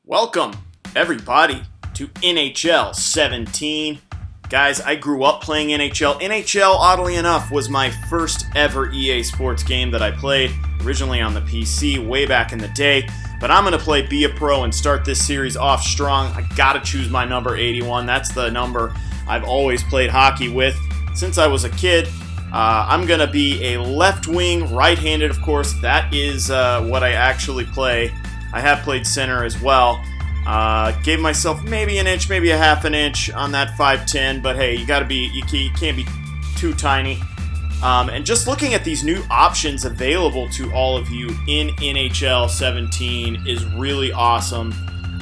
Welcome, everybody, to NHL 17. Guys, I grew up playing NHL. NHL, oddly enough, was my first ever EA Sports game that I played, originally on the PC way back in the day. But I'm going to play Be a Pro and start this series off strong. I got to choose my number 81. That's the number I've always played hockey with since I was a kid. I'm going to be a left wing, right-handed, of course. That is what I actually play. I have played center as well. Gave myself maybe an inch, maybe a half an inch on that 5'10", but hey, you can't be too tiny. And just looking at these new options available to all of you in NHL 17 is really awesome.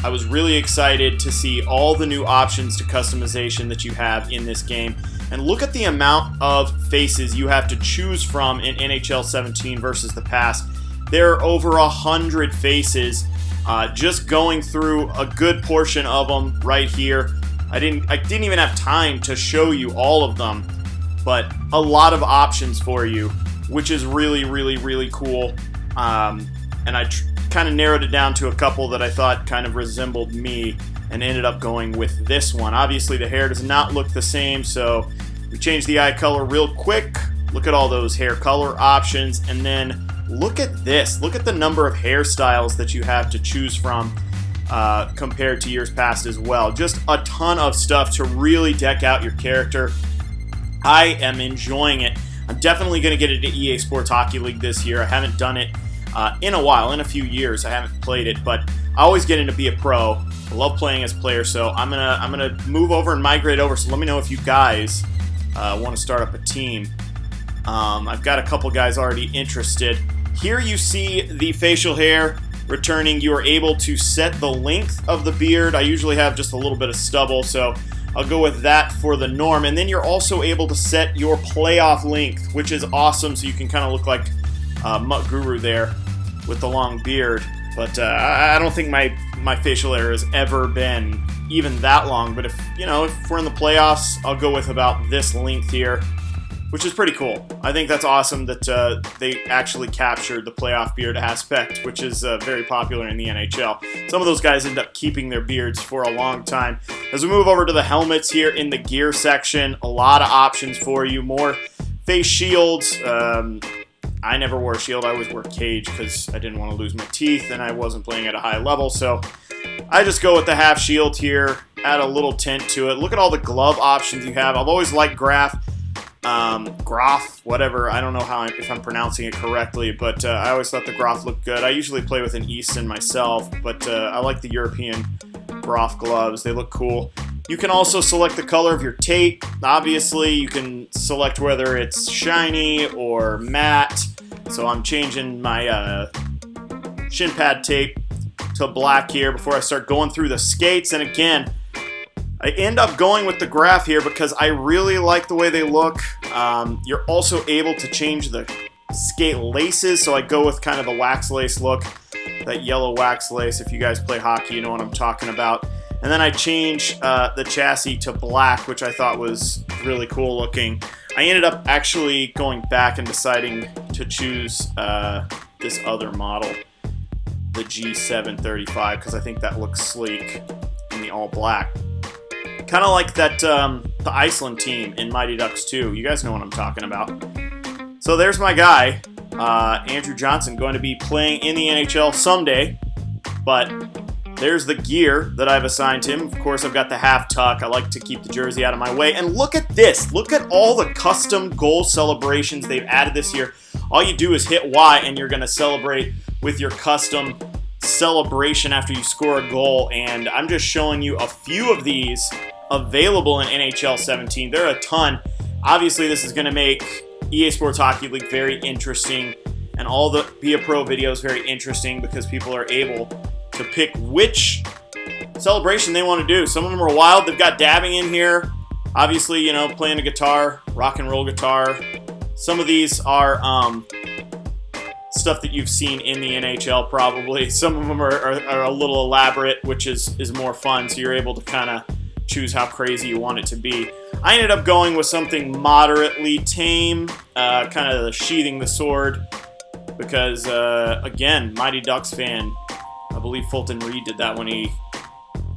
I was really excited to see all the new options to customization that you have in this game. And look at the amount of faces you have to choose from in NHL 17 versus the past. There are over 100 faces. Just going through a good portion of them right here. I didn't even have time to show you all of them, but a lot of options for you, which is really, really, really cool. And I kind of narrowed it down to a couple that I thought kind of resembled me and ended up going with this one. Obviously, the hair does not look the same, so we changed the eye color real quick. Look at all those hair color options, and then look at this. Look at the number of hairstyles that you have to choose from compared to years past as well. Just a ton of stuff to really deck out your character. I am enjoying it. I'm definitely going to get into EA Sports Hockey League this year. I haven't done it in a while, in a few years. I haven't played it, but I always get into Be a Pro. I love playing as a player, so I'm gonna move over and migrate over. So let me know if you guys want to start up a team. I've got a couple guys already interested. Here you see the facial hair returning. You are able to set the length of the beard. I usually have just a little bit of stubble, so I'll go with that for the norm. And then you're also able to set your playoff length, which is awesome, so you can kind of look like Mutt Guru there with the long beard. But I don't think my facial hair has ever been even that long. But if we're in the playoffs, I'll go with about this length here, which is pretty cool. I think that's awesome that they actually captured the playoff beard aspect, which is very popular in the NHL. Some of those guys end up keeping their beards for a long time. As we move over to the helmets here in the gear section, a lot of options for you. More face shields. I never wore a shield. I always wore cage because I didn't want to lose my teeth and I wasn't playing at a high level. So I just go with the half shield here, add a little tint to it. Look at all the glove options you have. I've always liked Graf, whatever. I don't know if I'm pronouncing it correctly, but I always thought the Graf looked good. I usually play with an Easton myself, but I like the European Graf gloves. They look cool. You can also select the color of your tape. Obviously, you can select whether it's shiny or matte. So I'm changing my shin pad tape to black here before I start going through the skates. And again, I end up going with the Graf here because I really like the way they look. You're also able to change the skate laces, so I go with kind of the wax lace look, that yellow wax lace. If you guys play hockey, you know what I'm talking about. And then I change the chassis to black, which I thought was really cool looking. I ended up actually going back and deciding to choose this other model, the G735, because I think that looks sleek in the all black. Kind of like that the Iceland team in Mighty Ducks 2. You guys know what I'm talking about. So there's my guy, Andrew Johnson, going to be playing in the NHL someday. But there's the gear that I've assigned him. Of course, I've got the half tuck. I like to keep the jersey out of my way. And look at this. Look at all the custom goal celebrations they've added this year. All you do is hit Y and you're going to celebrate with your custom celebration after you score a goal. And I'm just showing you a few of these available in NHL 17. There are a ton. Obviously, this is going to make EA Sports Hockey League very interesting, and all the Be a Pro videos very interesting because people are able to pick which celebration they want to do. Some of them are wild. They've got dabbing in here. Obviously, playing a guitar, rock and roll guitar. Some of these are stuff that you've seen in the NHL probably. Some of them are a little elaborate, which is more fun, so you're able to kind of choose how crazy you want it to be. I ended up going with something moderately tame, kind of sheathing the sword, because, again, Mighty Ducks fan, a believe Fulton Reed did that when he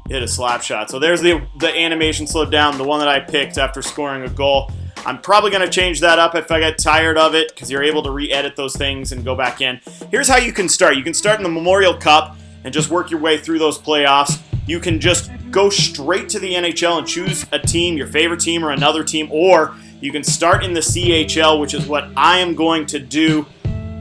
hit a slap shot. So there's the animation slowed down, the one that I picked after scoring a goal. I'm probably going to change that up if I get tired of it, because you're able to re-edit those things and go back in. Here's how you can start. You can start in the Memorial Cup and just work your way through those playoffs. You can just go straight to the NHL and choose a team, your favorite team or another team, or you can start in the CHL, which is what I am going to do.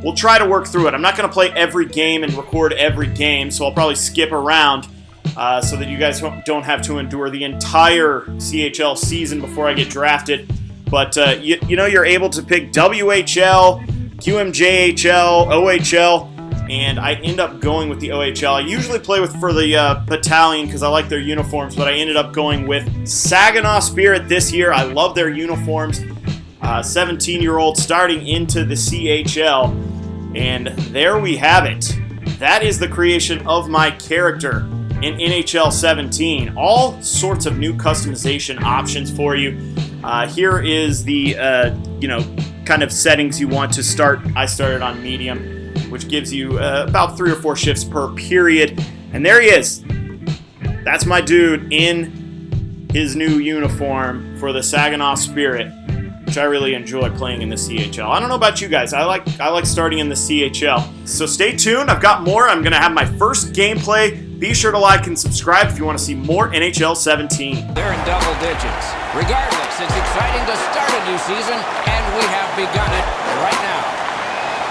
We'll try to work through it. I'm not going to play every game and record every game, so I'll probably skip around so that you guys don't have to endure the entire CHL season before I get drafted. But, you know, you're able to pick WHL, QMJHL, OHL, and I end up going with the OHL. I usually play for the Battalion because I like their uniforms, but I ended up going with Saginaw Spirit this year. I love their uniforms. 17-year-old starting into the CHL, and there we have it. That is the creation of my character in NHL 17. All sorts of new customization options for you. Here is the, kind of settings you want to start. I started on medium, which gives you about 3 or 4 shifts per period. And there he is. That's my dude in his new uniform for the Saginaw Spirit, which I really enjoy playing in the CHL. I don't know about you guys. I like starting in the CHL. So stay tuned. I've got more. I'm going to have my first gameplay. Be sure to like and subscribe if you want to see more NHL 17. They're in double digits. Regardless, it's exciting to start a new season, and we have begun it right now.